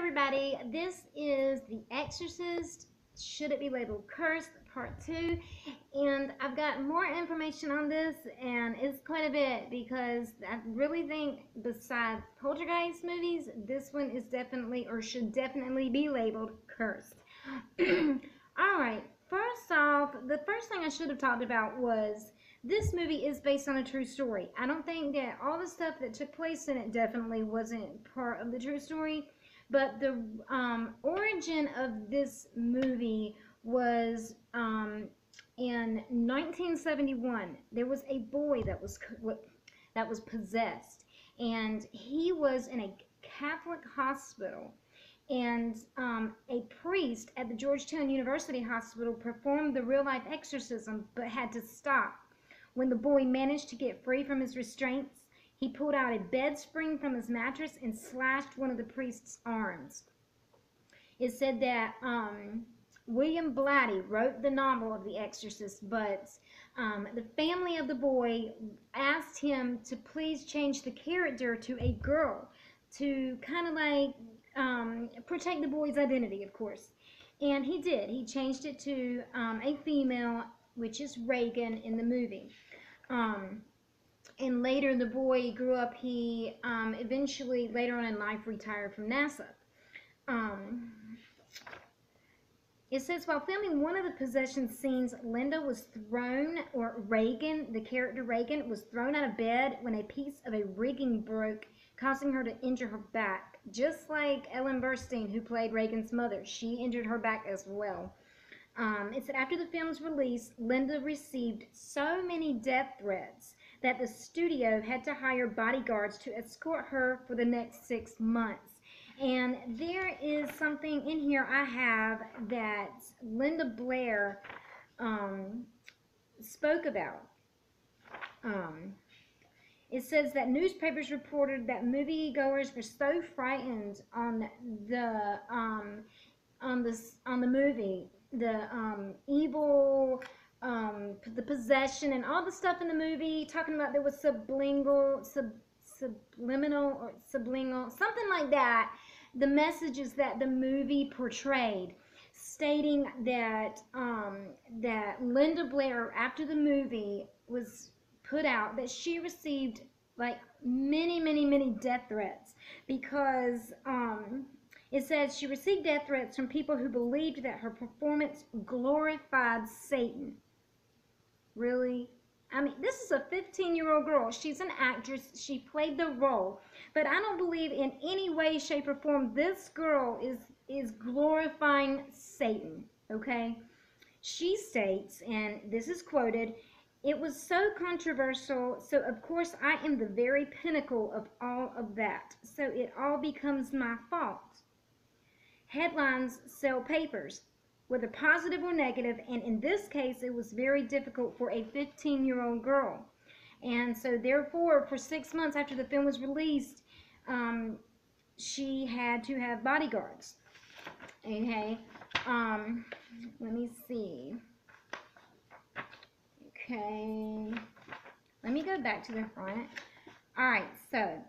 everybody, this is The Exorcist, Should It Be Labeled Cursed, Part 2, and I've got more information on this, and it's quite a bit, because I really think, besides Poltergeist movies, this one is definitely, or should definitely be labeled Cursed. Alright, first off, the first thing I should have talked about was, this movie is based on a true story. I don't think that all the stuff that took place in it definitely wasn't part of the true story, but the origin of this movie was in 1971. There was a boy that was possessed, and he was in a Catholic hospital. And a priest at the Georgetown University Hospital performed the real-life exorcism, but had to stop. When the boy managed to get free from his restraints, he pulled out a bed spring from his mattress and slashed one of the priest's arms. It said that William Blatty wrote the novel of The Exorcist, but the family of the boy asked him to please change the character to a girl to kind of like protect the boy's identity, of course. And he did. He changed it to a female, which is Reagan in the movie. And later the boy grew up. He eventually, later on in life, retired from NASA. It says, while filming one of the possession scenes, Linda was thrown, or Reagan, the character Reagan, was thrown out of bed when a piece of a rigging broke, causing her to injure her back. Just like Ellen Burstyn, who played Reagan's mother. She injured her back as well. It said after the film's release, Linda received so many death threats that the studio had to hire bodyguards to escort her for the next 6 months. And there is something in here I have that Linda Blair spoke about. It says that newspapers reported that moviegoers were so frightened on the movie, the evil, the possession, and all the stuff in the movie, talking about there was subliminal, or sublingual, something like that. The messages that the movie portrayed, stating that that Linda Blair, after the movie was put out, that she received like many death threats, because it says she received death threats from people who believed that her performance glorified Satan. Really? I mean, this is a 15-year-old girl. She's an actress. She played the role. But I don't believe in any way, shape, or form this girl is glorifying Satan, okay? She states, and this is quoted, "It was so controversial, so of course I am the very pinnacle of all of that. So it all becomes my fault. Headlines sell papers, whether positive or negative, and in this case it was very difficult for a 15-year-old girl." And so therefore, for 6 months after the film was released, she had to have bodyguards. Okay, let me see. Okay, let me go back to the front. Alright, so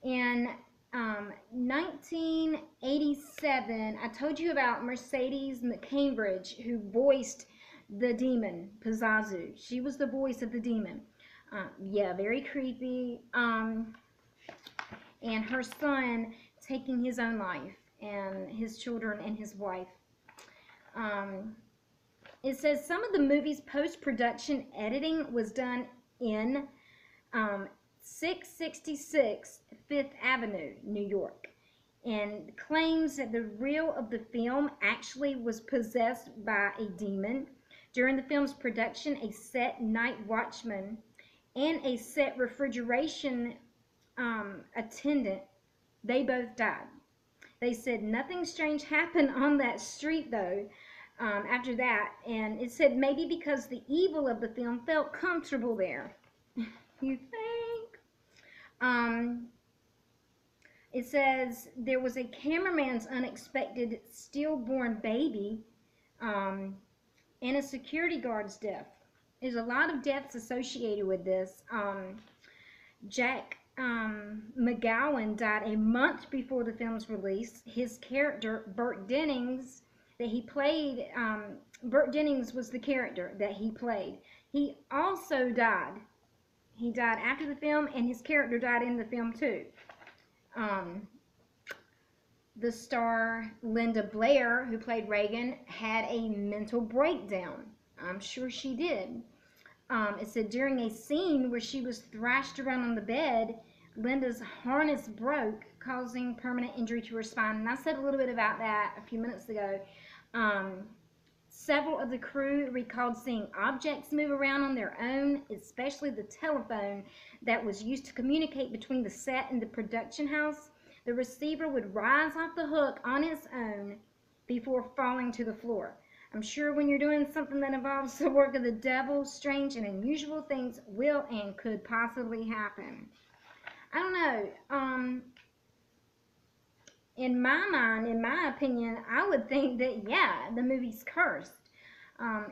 in 1987, I told you about Mercedes McCambridge, who voiced the demon, Pazuzu. She was the voice of the demon. Yeah, very creepy. And her son taking his own life, and his children and his wife. It says some of the movie's post-production editing was done in 666 Fifth Avenue, New York, and claims that the reel of the film actually was possessed by a demon. During the film's production, a set night watchman and a set refrigeration attendant, they both died. They said nothing strange happened on that street, though, after that, and it said maybe because the evil of the film felt comfortable there. You think? It says there was a cameraman's unexpected stillborn baby, and a security guard's death. There's a lot of deaths associated with this. Jack McGowan died a month before the film's release. His character, Burt Dennings, that he played, Burt Dennings was the character that he played. He also died. He died after the film, and his character died in the film too. Um, the star Linda Blair, who played Reagan, had a mental breakdown. I'm sure she did. It said during a scene where she was thrashed around on the bed, Linda's harness broke, causing permanent injury to her spine. And I said a little bit about that a few minutes ago. Several of the crew recalled seeing objects move around on their own, especially the telephone that was used to communicate between the set and the production house. The receiver would rise off the hook on its own before falling to the floor. I'm sure when you're doing something that involves the work of the devil, strange and unusual things will and could possibly happen. I don't know. In my mind, in my opinion, I would think that, yeah, the movie's cursed.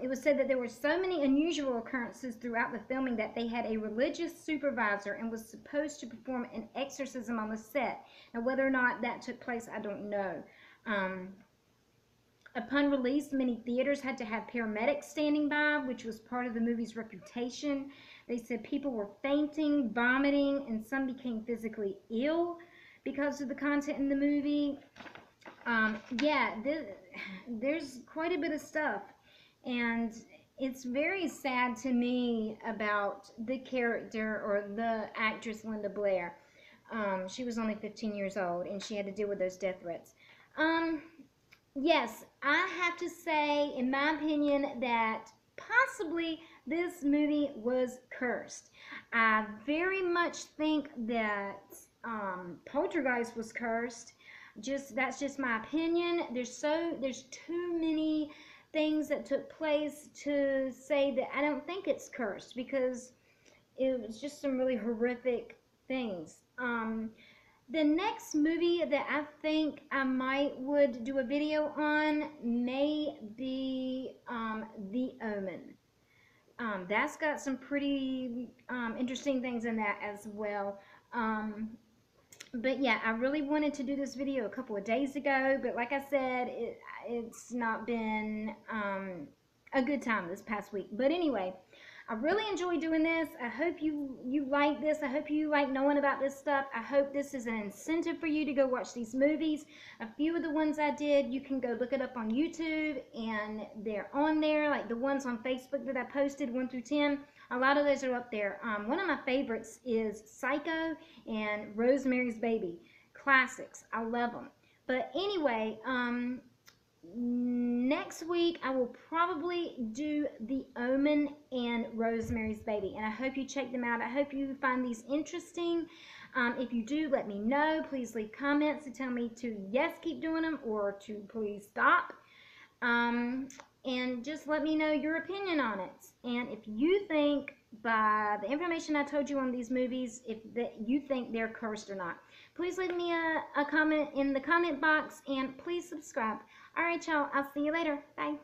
It was said that there were so many unusual occurrences throughout the filming that they had a religious supervisor and was supposed to perform an exorcism on the set. Now, whether or not that took place, I don't know. Upon release, many theaters had to have paramedics standing by, which was part of the movie's reputation. They said people were fainting, vomiting, and some became physically ill because of the content in the movie. Yeah, there's quite a bit of stuff, and it's very sad to me about the character or the actress Linda Blair. She was only 15 years old, and she had to deal with those death threats. Yes, I have to say, in my opinion, that possibly this movie was cursed. I very much think that Poltergeist was cursed. That's just my opinion. There's too many things that took place to say that I don't think it's cursed, because it was just some really horrific things. The next movie that I think I would do a video on may be The Omen. That's got some pretty interesting things in that as well. But yeah, I really wanted to do this video a couple of days ago, but like I said, it's not been a good time this past week. But anyway, I really enjoy doing this. I hope you like this. I hope you like knowing about this stuff. I hope this is an incentive for you to go watch these movies. A few of the ones I did, you can go look it up on YouTube, and they're on there, like the ones on Facebook that I posted, 1 through 10. A lot of those are up there. One of my favorites is Psycho and Rosemary's Baby. Classics. I love them. But anyway, next week I will probably do The Omen and Rosemary's Baby, and I hope you check them out. I hope you find these interesting. If you do, let me know. Please leave comments to tell me to yes, keep doing them, or to please stop. And just let me know your opinion on it. And if you think, by the information I told you on these movies, if you think they're cursed or not, please leave me a comment in the comment box, and please subscribe. All right, y'all. I'll see you later. Bye.